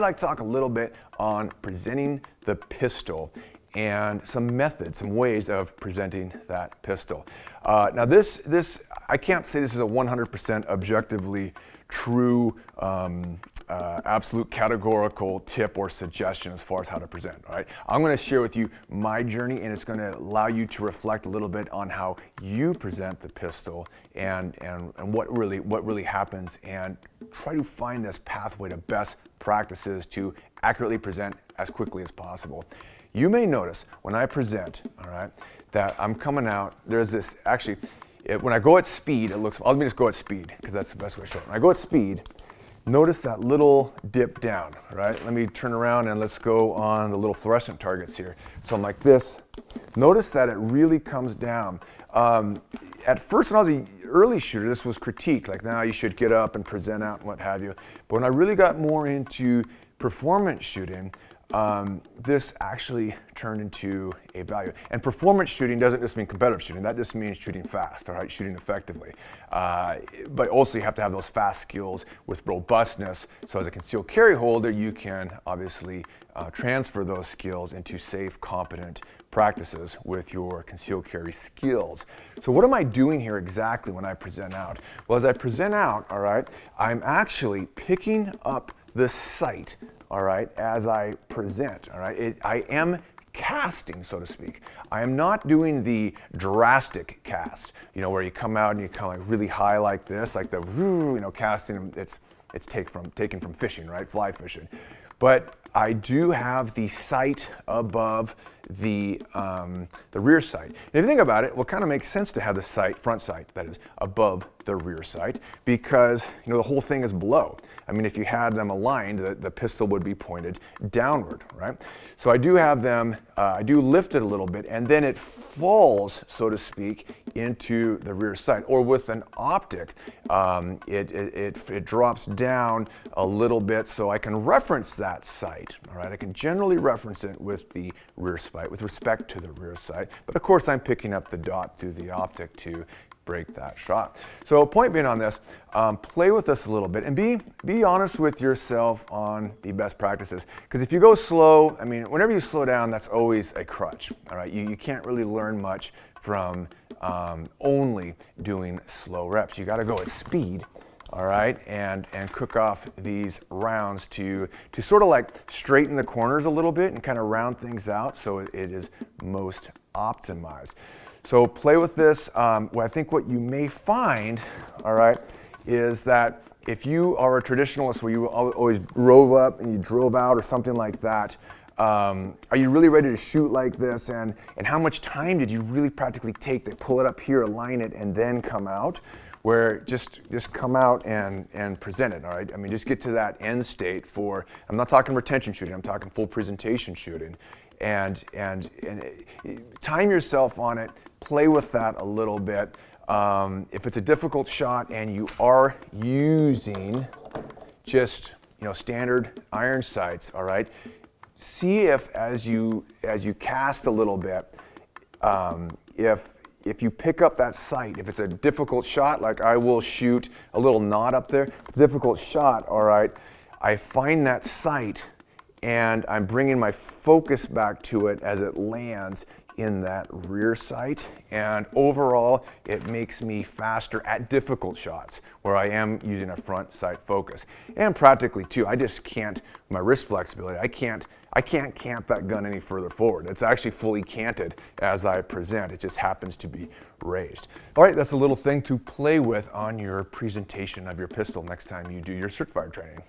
like to talk a little bit on presenting the pistol and some methods, some ways of presenting that pistol. Now this, I can't say this is a 100% objectively true, absolute categorical tip or suggestion as far as how to present, all right? I'm gonna share with you my journey, and it's gonna allow you to reflect a little bit on how you present the pistol and what really happens, and try to find this pathway to best practices to accurately present as quickly as possible. You may notice when I present, all right, that I'm coming out, there's this, actually, when I go at speed, it looks, let me just go at speed, because that's the best way to show it. When I go at speed, notice that little dip down, right? Let me turn around and let's go on the little fluorescent targets here. So I'm like this. Notice that it really comes down. At first, when I was an early shooter, this was critiqued, like now you should get up and present out and what have you. But when I really got more into performance shooting, this actually turned into a value. And performance shooting doesn't just mean competitive shooting, that just means shooting fast, all right, shooting effectively. But also you have to have those fast skills with robustness, so as a concealed carry holder, you can obviously transfer those skills into safe, competent practices with your concealed carry skills. So what am I doing here exactly when I present out? Well, as I present out, all right, I'm actually picking up the sight, all right, as I present, all right. I am casting, so to speak. I am not doing the drastic cast, you know, where you come out and you kind of like really high like this, like the, you know, casting, it's taken from fishing, right, fly fishing. But I do have the sight above the rear sight. And if you think about it, well, it kind of makes sense to have the sight, front sight, that is, above the rear sight, because, you know, the whole thing is below. I mean, if you had them aligned, the pistol would be pointed downward, right? So I do have them, I do lift it a little bit, and then it falls, so to speak, into the rear sight. Or with an optic, it drops down a little bit so I can reference that sight, all right? I can generally reference it with the rear sight, with respect to the rear sight. But of course, I'm picking up the dot through the optic to break that shot. So point being on this, play with this a little bit and be honest with yourself on the best practices. Because if you go slow, I mean, whenever you slow down, that's always a crutch, all right? You can't really learn much from only doing slow reps. You gotta go at speed, all right, and cook off these rounds to sort of like straighten the corners a little bit and kind of round things out so it is most optimized. So play with this. Well, I think what you may find, all right, is that if you are a traditionalist where you always drove up and you drove out or something like that, are you really ready to shoot like this? And how much time did you really practically take to pull it up here, align it, and then come out? Where just come out and present it, all right? I mean, just get to that end state for, I'm not talking retention shooting, I'm talking full presentation shooting. And time yourself on it, play with that a little bit. If it's a difficult shot and you are using just, you know, standard iron sights, all right, see if as you cast a little bit, if you pick up that sight, if it's a difficult shot, like I will shoot a little knot up there, it's a difficult shot, all right, I find that sight and I'm bringing my focus back to it as it lands in that rear sight, and overall it makes me faster at difficult shots where I am using a front sight focus. And practically too, I just can't, my wrist flexibility, I can't cant that gun any further forward. It's actually fully canted as I present. It just happens to be raised. All right, that's a little thing to play with on your presentation of your pistol next time you do your certified training.